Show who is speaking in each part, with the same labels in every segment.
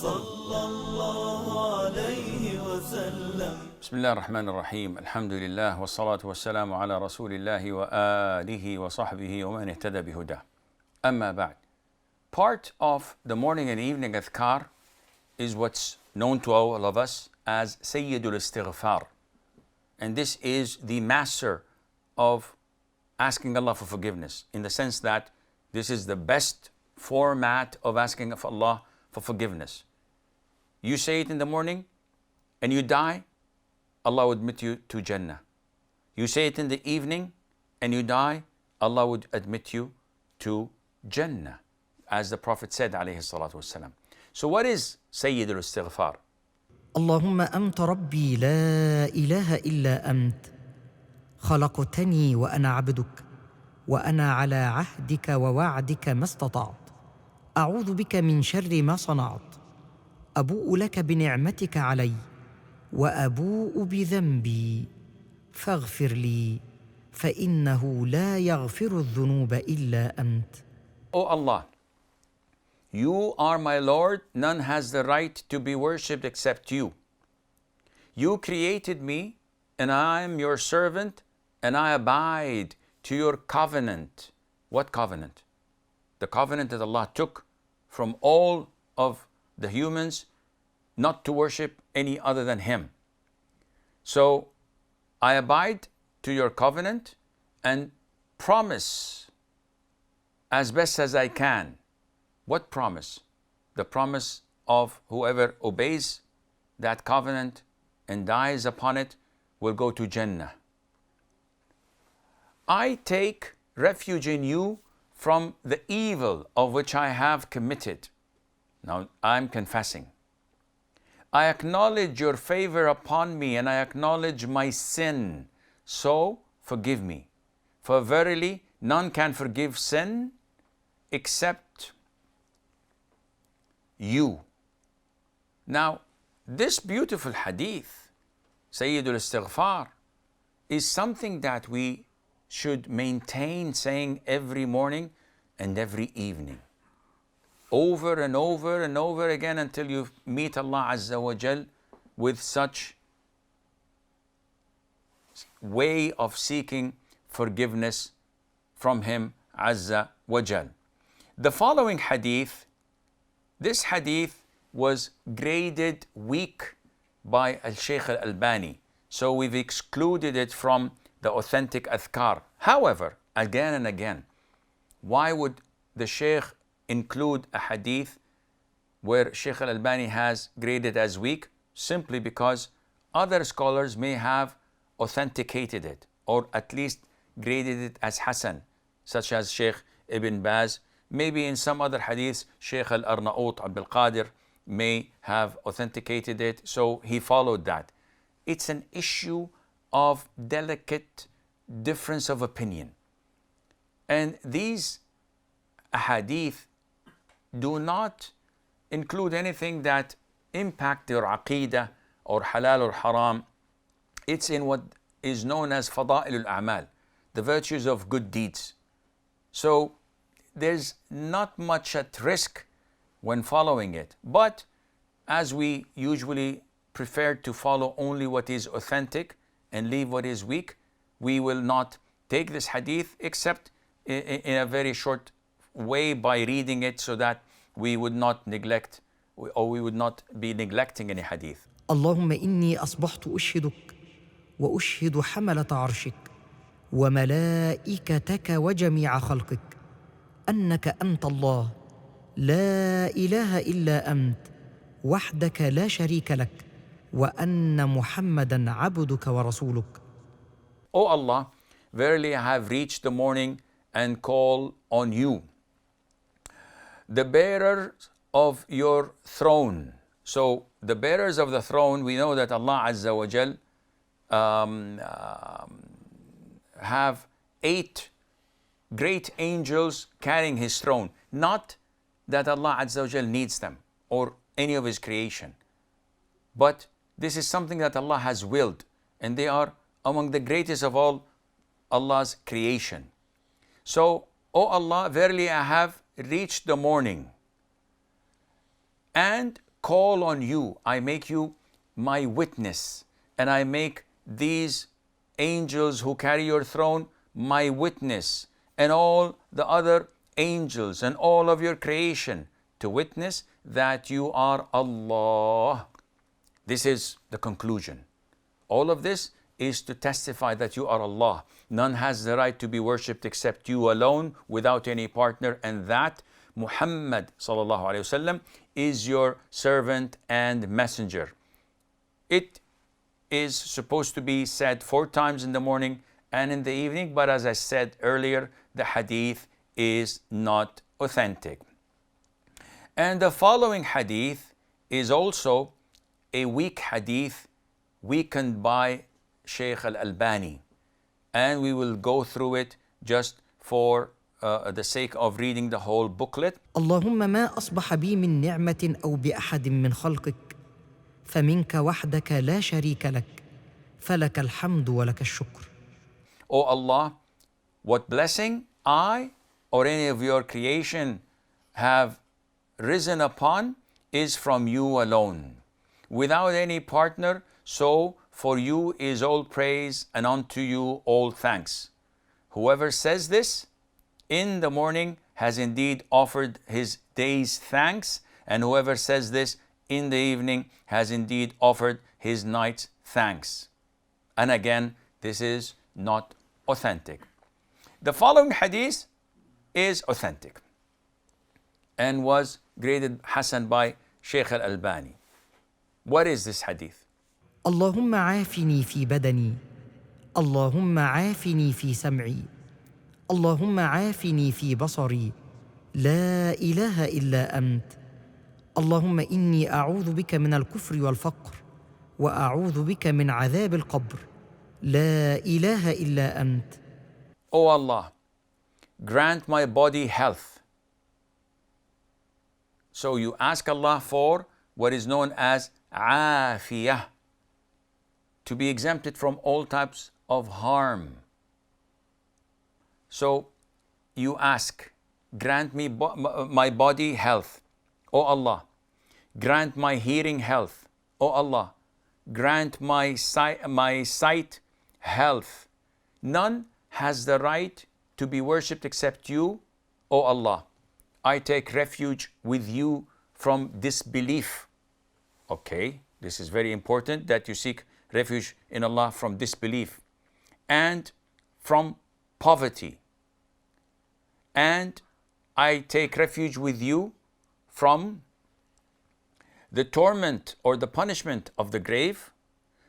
Speaker 1: صلى الله عليه وسلم.
Speaker 2: بسم الله الرحمن الرحيم. الحمد لله والصلاة والسلام على رسول الله وآله وصحبه ومن اهتدى بهداه. أما بعد. Part of the morning and evening adhkar is what's known to all of us as Sayyid al Istighfar. And this is the master of asking Allah for forgiveness, in the sense that this is the best format of asking of Allah for forgiveness. You say it in the morning and you die, Allah would admit you to Jannah. You say it in the evening and you die, Allah would admit you to Jannah, as the Prophet said alayhi salatu wasalam. So what is Sayyid al Istighfar?
Speaker 3: اللهم أنت ربي لا إله إلا أنت خلقتني وأنا عبدك وأنا على عهدك ووعدك ما استطعت أعوذ بك من شر ما صنعت أبوء لك بنعمتك علي وأبوء بذنبي فاغفر لي فإنه لا يغفر الذنوب إلا أنت.
Speaker 2: O Allah, you are my Lord, none has the right to be worshipped except you. You created me, and I am your servant, and I abide to your covenant. What covenant? The covenant that Allah took from all of the humans not to worship any other than Him. So I abide to your covenant and promise as best as I can. What promise? The promise of whoever obeys that covenant and dies upon it will go to Jannah. I take refuge in you from the evil of which I have committed. Now I'm confessing. I acknowledge your favor upon me and I acknowledge my sin. So forgive me. For verily none can forgive sin except you. Now, this beautiful hadith, Sayyid al Istighfar, is something that we should maintain saying every morning and every evening, over and over and over again, until you meet Allah Azza wa Jal with such way of seeking forgiveness from Him Azza wa Jal. The following hadith, this hadith was graded weak by Al-Shaykh Al-Albani. So we've excluded it from the authentic adhkar. However, again and again, why would the Shaykh include a hadith where Shaykh Al-Albani has graded as weak? Simply because other scholars may have authenticated it, or at least graded it as Hasan, such as Shaykh Ibn Baz. Maybe in some other hadiths, Shaykh Al-Arnaut Abdul Qadir may have authenticated it, so he followed that. It's an issue of delicate difference of opinion. And these hadith do not include anything that impact your aqeedah or halal or haram. It's in what is known as fada'il al-a'mal, the virtues of good deeds. So there's not much at risk when following it. But as we usually prefer to follow only what is authentic and leave what is weak, we will not take this hadith except in a very short way by reading it, so that we would not neglect, or we would not be neglecting any hadith.
Speaker 3: اللهم إني أصبحت أشهدك وأشهد حملة عرشك وملائكتك وجميع خلقك أنك أنت الله لا إله إلا أنت وحدك لا شريك لك وأن محمدًا عبدك ورسولك.
Speaker 2: O Allah, verily I have reached the morning and call on you, the bearers of your throne. So the bearers of the throne, we know that Allah Azza wa Jal have 8 great angels carrying His throne. Not that Allah Azza wa Jal needs them or any of His creation, but this is something that Allah has willed, and they are among the greatest of all Allah's creation. So, O Allah, verily I have reached the morning and call on you, I make you my witness, and I make these angels who carry your throne my witness, and all the other angels and all of your creation to witness that you are Allah. This is the conclusion. All of this is to testify that you are Allah. None has the right to be worshipped except you alone, without any partner, and that Muhammad sallallahu alaihi wasallam is your servant and messenger. It is supposed to be said 4 times in the morning and in the evening, but as I said earlier, the hadith is not authentic. And the following hadith is also a weak hadith, weakened by Shaykh al-Albani, and we will go through it just for the sake of reading the whole booklet.
Speaker 3: اللهم ما أصبح بي من نعمة أو بأحد من خلقك فمنك وحدك لا شريك لك فلك الحمد ولك الشكر.
Speaker 2: O Allah, what blessing I or any of your creation have risen upon is from you alone, without any partner, so for you is all praise and unto you all thanks. Whoever says this in the morning has indeed offered his day's thanks, and whoever says this in the evening has indeed offered his night's thanks. And again, this is not authentic. The following hadith is authentic and was graded Hasan by Shaykh al-Albani. What is this hadith?
Speaker 3: اللهم عافني في بدني اللهم عافني في سمعي اللهم عافني في بصري لا إله إلا أنت اللهم إني أعوذ بك من الكفر والفقر وأعوذ بك من عذاب القبر لا إله إلا أنت.
Speaker 2: O Allah, grant my body health. So you ask Allah for what is known as afiyah, to be exempted from all types of harm. So you ask, grant me my body health. O Allah, grant my hearing health. O Allah, grant my sight health. None has the right to be worshipped except you, O Allah. I take refuge with you from disbelief. Okay, this is very important that you seek refuge in Allah from disbelief and from poverty. And I take refuge with you from the torment or the punishment of the grave.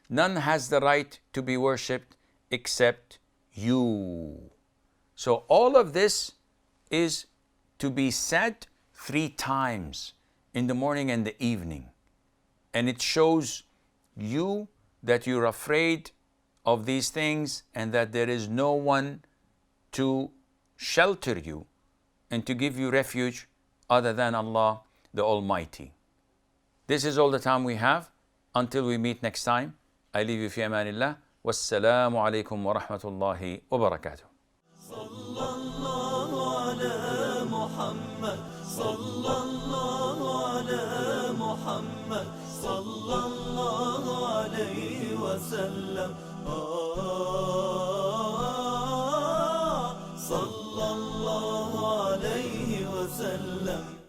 Speaker 2: None has the right to be worshipped except you. So all of this is to be said 3 times in the morning and the evening. And it shows you that you're afraid of these things and that there is no one to shelter you and to give you refuge other than Allah the Almighty. This is all the time we have. Until we meet next time, I leave you fi amanillah. Wassalamu alaikum wa rahmatullahi wa barakatuh.
Speaker 1: Sallallahu ala Muhammad, sallallahu ala Muhammad, sallallahu alayhi wa sallam. Sallallahu alayhi wa sallam.